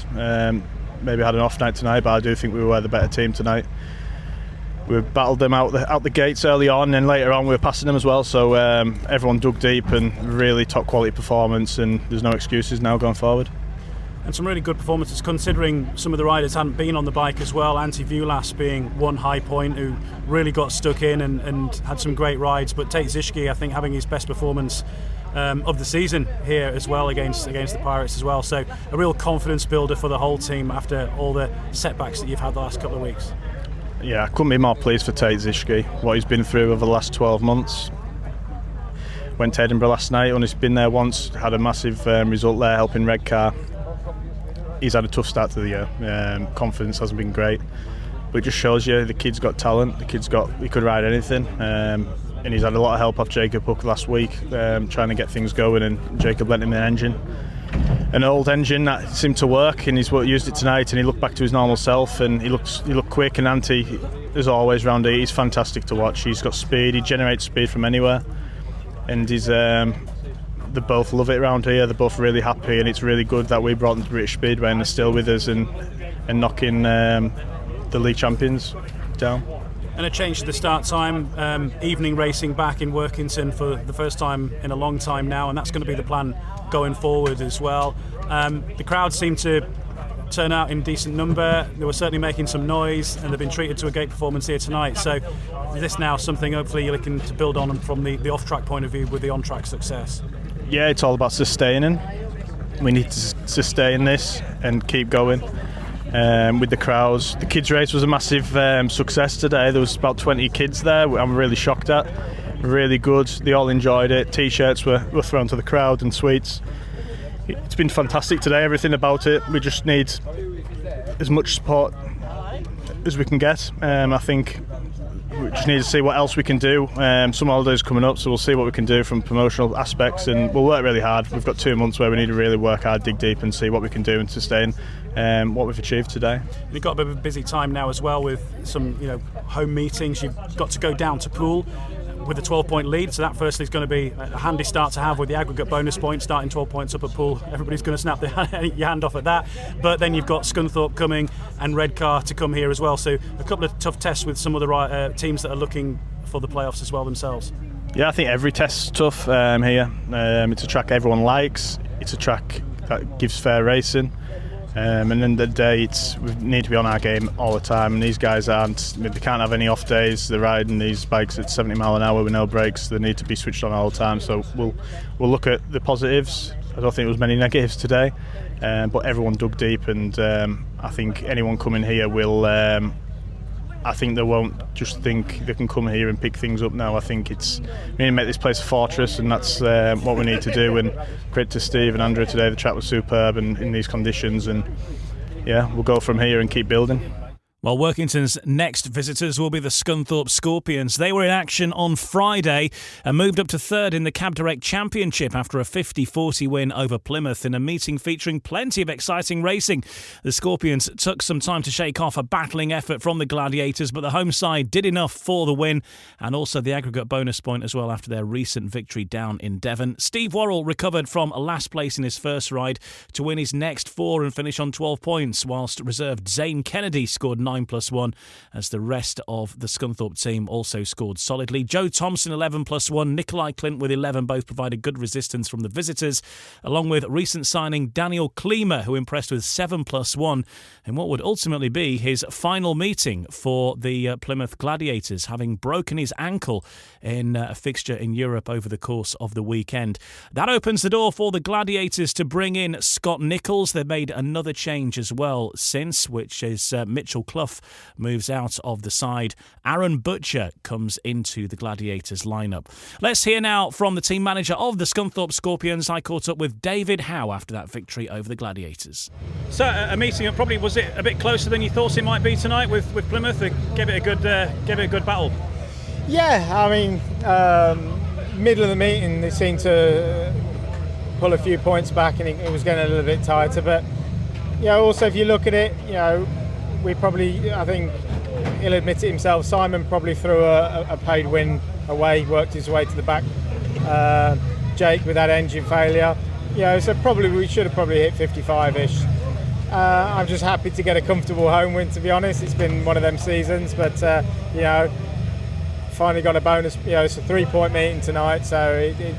Maybe had an off night tonight, but I do think we were the better team tonight. We battled them out the gates early on, and later on we were passing them as well. So everyone dug deep, and really top quality performance, and there's no excuses now going forward.
And some really good performances, considering some of the riders hadn't been on the bike as well. Antti Vulas being one high point, who really got stuck in and had some great rides. But Tate Zischke, I think, having his best performance of the season here as well against the Pirates as well. So a real confidence builder for the whole team after all the setbacks that you've had the last couple of weeks.
Yeah, I couldn't be more pleased for Tate Zischke, what he's been through over the last 12 months. Went to Edinburgh last night, only been there once, had a massive result there helping Redcar. He's had a tough start to the year. Confidence hasn't been great, but it just shows you the kid's got talent. He could ride anything. And he's had a lot of help off Jacob Hook last week, trying to get things going, and Jacob lent him an engine. An old engine that seemed to work, and he's used it tonight, and he looked back to his normal self, and he looked quick. And Antti, as always round here, he's fantastic to watch. He's got speed, he generates speed from anywhere, and he's they both love it around here. They're both really happy, and it's really good that we brought them to British Speedway and they're still with us and knocking the league champions down.
And a change to the start time, evening racing back in Workington for the first time in a long time now, and that's going to be the plan going forward as well. The crowd seemed to turn out in decent number. They were certainly making some noise, and they've been treated to a great performance here tonight. So is this now something hopefully you're looking to build on from the off-track point of view with the on-track success? Yeah,
it's all about sustaining. We need to sustain this and keep going. With the crowds. The kids race was a massive success today. There was about 20 kids there. I'm really shocked at. Really good. They all enjoyed it. T-shirts were thrown to the crowd and sweets. It's been fantastic today, everything about it. We just need as much support as we can get. I think we just need to see what else we can do. Some holidays coming up, so we'll see what we can do from promotional aspects, and we'll work really hard. We've got 2 months where we need to really work hard, dig deep, and see what we can do and sustain what we've achieved today.
You've got a bit of a busy time now as well with some home meetings. You've got to go down to Poole. with a 12-point lead, so that firstly is going to be a handy start to have with the aggregate bonus point, starting 12 points up at Poole. Everybody's going to snap your hand off at that. But then you've got Scunthorpe coming and Redcar to come here as well. So a couple of tough tests with some of the teams that are looking for the playoffs as well themselves. Yeah, I think every test's tough here. It's a track everyone likes. It's a track that gives fair racing. And at the end of the day, we need to be on our game all the time, and these guys aren't. They can't have any off days. They're riding these bikes at 70 mile an hour with no brakes. They need to be switched on all the time. So we'll look at the positives. I don't think there was many negatives today, but everyone dug deep, and I think anyone coming here will. I think they won't just think they can come here and pick things up now. I think we need to make this place a fortress, and that's what we need to do. And credit to Steve and Andrew today, the track was superb and in these conditions, and yeah, we'll go from here and keep building. Well, Workington's next visitors will be the Scunthorpe Scorpions. They were in action on Friday and moved up to third in the Cab Direct Championship after a 50-40 win over Plymouth in a meeting featuring plenty of exciting racing. The Scorpions took some time to shake off a battling effort from the Gladiators, but the home side did enough for the win and also the aggregate bonus point as well after their recent victory down in Devon. Steve Worrell recovered from a last place in his first ride to win his next 4 and finish on 12 points, whilst reserved Zane Kennedy scored 9+1 as the rest of the Scunthorpe team also scored solidly. Joe Thompson 11+1, Nikolai Clint with 11 both provided good resistance from the visitors, along with recent signing Daniel Kleemer, who impressed with 7+1 in what would ultimately be his final meeting for the Plymouth Gladiators, having broken his ankle in a fixture in Europe over the course of the weekend. That opens the door for the Gladiators to bring in Scott Nichols. They've made another change as well since, which is Mitchell Clough moves out of the side. Aaron Butcher comes into the Gladiators lineup. Let's hear now from the team manager of the Scunthorpe Scorpions. I caught up with David Howe after that victory over the Gladiators. So a meeting, probably was it a bit closer than you thought it might be tonight with Plymouth? They gave it a good battle.
Yeah, I mean, middle of the meeting they seemed to pull a few points back, and it was getting a little bit tighter. But also if you look at it, we probably, I think he'll admit it himself, Simon probably threw a paid win away, worked his way to the back. Jake with that engine failure. So probably we should have probably hit 55-ish. I'm just happy to get a comfortable home win, to be honest. It's been one of them seasons, but finally got a bonus. It's a 3-point meeting tonight, so it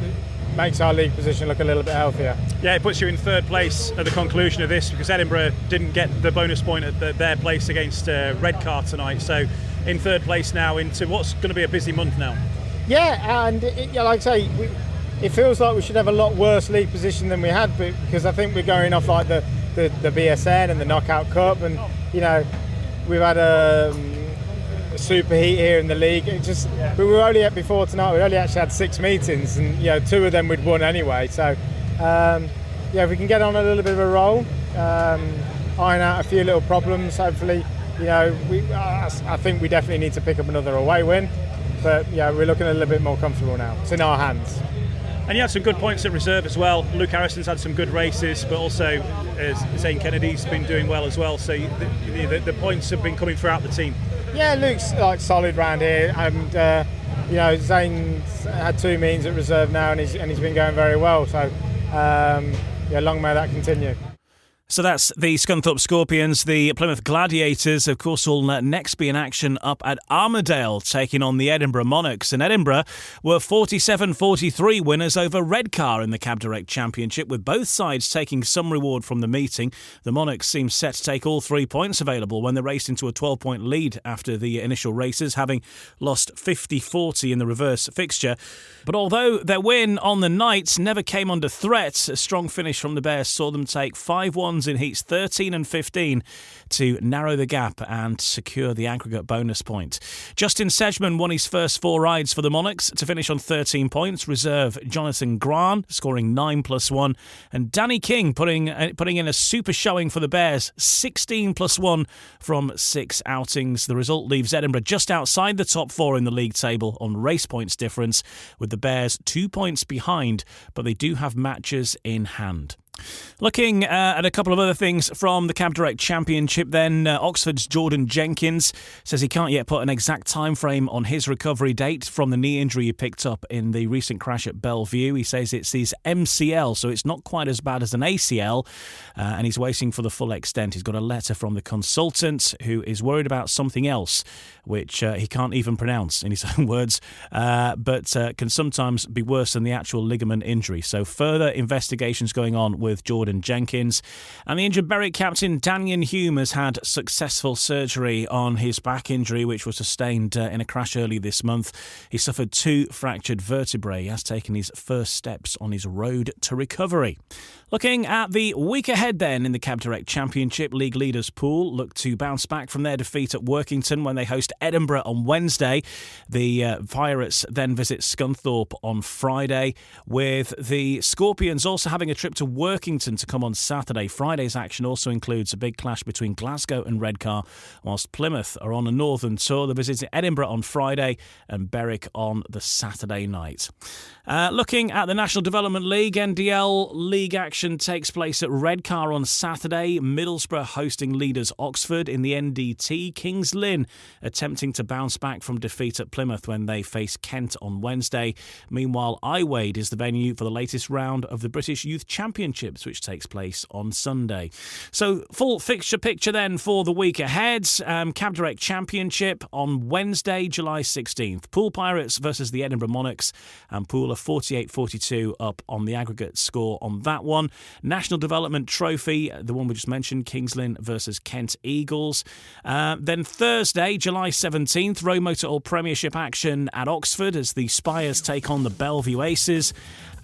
makes our league position look a little bit healthier. Yeah, it puts you in third place at the conclusion of this, because Edinburgh didn't get the bonus point at their place against Redcar tonight. So in third place now into what's going to be a busy month now. Yeah, and like I say, it feels like we should have a lot worse league position than we had, because I think we're going off like the BSN and the Knockout Cup, and we've had a superheat here in the league. We were only at before tonight. We only actually had 6 meetings, and 2 of them we'd won anyway. So if we can get on a little bit of a roll, iron out a few little problems. Hopefully, I think we definitely need to pick up another away win. But we're looking a little bit more comfortable now. It's in our hands. And you had some good points at reserve as well. Luke Harrison's had some good races, but also Zane Kennedy's been doing well as well. So the points have been coming throughout the team. Yeah, Luke's solid round here, and Zane's had 2 meetings at reserve now, and he's been going very well. So long may that continue. So that's the Scunthorpe Scorpions. The Plymouth Gladiators, of course, will next be in action up at Armadale, taking on the Edinburgh Monarchs. And Edinburgh were 47-43 winners over Redcar in the Cab Direct Championship, with both sides taking some reward from the meeting. The Monarchs seemed set to take all 3 points available when they raced into a 12-point lead after the initial races, having lost 50-40 in the reverse fixture. But although their win on the night never came under threat, a strong finish from the Bears saw them take 5-1 in heats 13 and 15 to narrow the gap and secure the aggregate bonus point. Justin Sedgman won his first 4 rides for the Monarchs to finish on 13 points. Reserve Jonathan Grant scoring 9+1, and Danny King putting in a super showing for the Bears, 16+1 from 6 outings. The result leaves Edinburgh just outside the top 4 in the league table on race points difference, with the Bears 2 points behind, but they do have matches in hand.
Looking at a couple of other things from the Cab Direct Championship then, Oxford's Jordan Jenkins says he can't yet put an exact time frame on his recovery date from the knee injury he picked up in the recent crash at Belleview. He says it's his MCL, so it's not quite as bad as an ACL, and he's waiting for the full extent. He's got a letter from the consultant who is worried about something else, which he can't even pronounce in his own words, but can sometimes be worse than the actual ligament injury. So further investigations going on with Jordan Jenkins. And the injured Berwick captain Daniel Hume has had successful surgery on his back injury, which was sustained in a crash early this month. He suffered 2 fractured vertebrae. He has taken his first steps on his road to recovery. Looking at the week ahead then in the Cab Direct Championship, League leaders Poole look to bounce back from their defeat at Workington when they host Edinburgh on Wednesday. The Pirates then visit Scunthorpe on Friday, with the Scorpions also having a trip to Workington to come on Saturday. Friday's action also includes a big clash between Glasgow and Redcar, whilst Plymouth are on a northern tour. They're visiting Edinburgh on Friday and Berwick on the Saturday night. Looking at the National Development League, NDL League action takes place at Redcar on Saturday. Middlesbrough hosting leaders Oxford in the NDT. Kings Lynn attempting to bounce back from defeat at Plymouth when they face Kent on Wednesday. Meanwhile, Iwade is the venue for the latest round of the British Youth Championships, which takes place on Sunday. So, full fixture picture then for the week ahead. Cab Direct Championship on Wednesday, July 16th. Poole Pirates versus the Edinburgh Monarchs, and Poole are 48-42 up on the aggregate score on that one. National Development Trophy, the one we just mentioned, Kings Lynn versus Kent Eagles. Then Thursday, July 17th, ROWE Motor Oil Premiership action at Oxford as the Spires take on the Belleview Aces.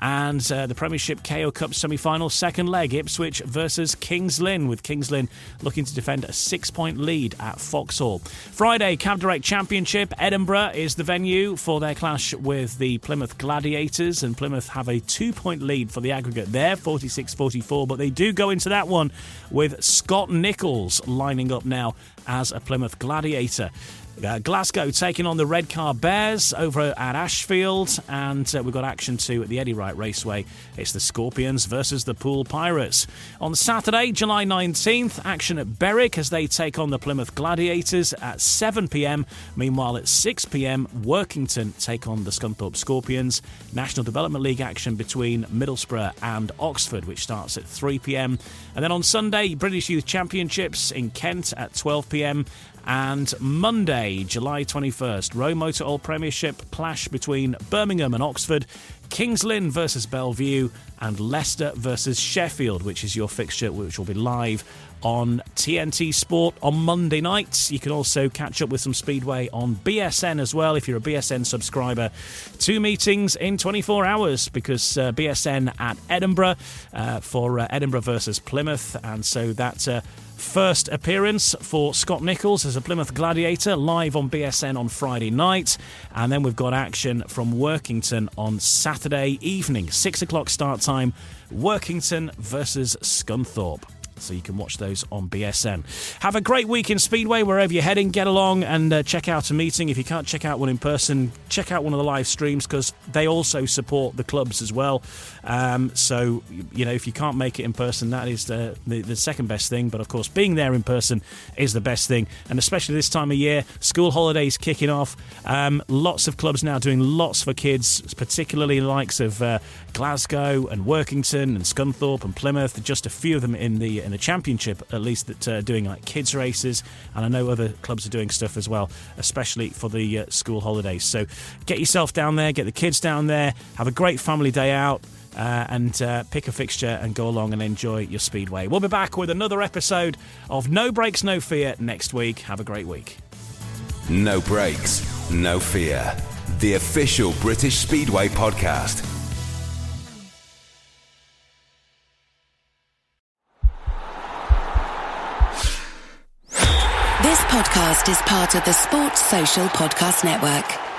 And the Premiership KO Cup semi-final, second leg, Ipswich versus Kings Lynn, with Kings Lynn looking to defend a 6-point lead at Foxhall. Friday, Cab Direct Championship, Edinburgh is the venue for their clash with the Plymouth Gladiators, and Plymouth have a 2-point lead for the aggregate there, 46-44, but they do go into that one with Scott Nichols lining up now as a Plymouth Gladiator. Glasgow taking on the Redcar Bears over at Ashfield, and we've got action too at the Eddie Wright Raceway. It's the Scorpions versus the Poole Pirates. On Saturday, July 19th, action at Berwick as they take on the Plymouth Gladiators at 7pm. Meanwhile, at 6pm, Workington take on the Scunthorpe Scorpions. National Development League action between Middlesbrough and Oxford, which starts at 3pm. And then on Sunday, British Youth Championships in Kent at 12pm. And Monday, July 21st, ROWE Motor Oil Premiership clash between Birmingham and Oxford, Kings Lynn versus Bellevue, and Leicester versus Sheffield, which is your fixture, which will be live on TNT Sport on Monday nights. You can also catch up with some Speedway on BSN as well if you're a BSN subscriber. 2 meetings in 24 hours because BSN at Edinburgh for Edinburgh versus Plymouth, and so that first appearance for Scott Nichols as a Plymouth Gladiator live on BSN on Friday night, and then we've got action from Workington on Saturday evening, 6 o'clock start time, Workington versus Scunthorpe. So you can watch those on BSN. Have a great week in Speedway wherever you're heading. Get along and check out a meeting. If you can't check out one in person, check out one of the live streams because they also support the clubs as well. So, you know, if you can't make it in person, that is the second best thing. But, of course, being there in person is the best thing. And especially this time of year, school holidays kicking off. Lots of clubs now doing lots for kids, particularly the likes of Glasgow and Workington and Scunthorpe and Plymouth. Just a few of them in the championship, at least, that are doing like kids races, and I know other clubs are doing stuff as well, especially for the school holidays. So get yourself down there, get the kids down there, have a great family day out, and pick a fixture and go along and enjoy your Speedway. We'll be back with another episode of No Brakes, No Fear next week. Have a great week.
No Brakes, No Fear, the official British Speedway podcast.
This podcast is part of the Sports Social Podcast Network.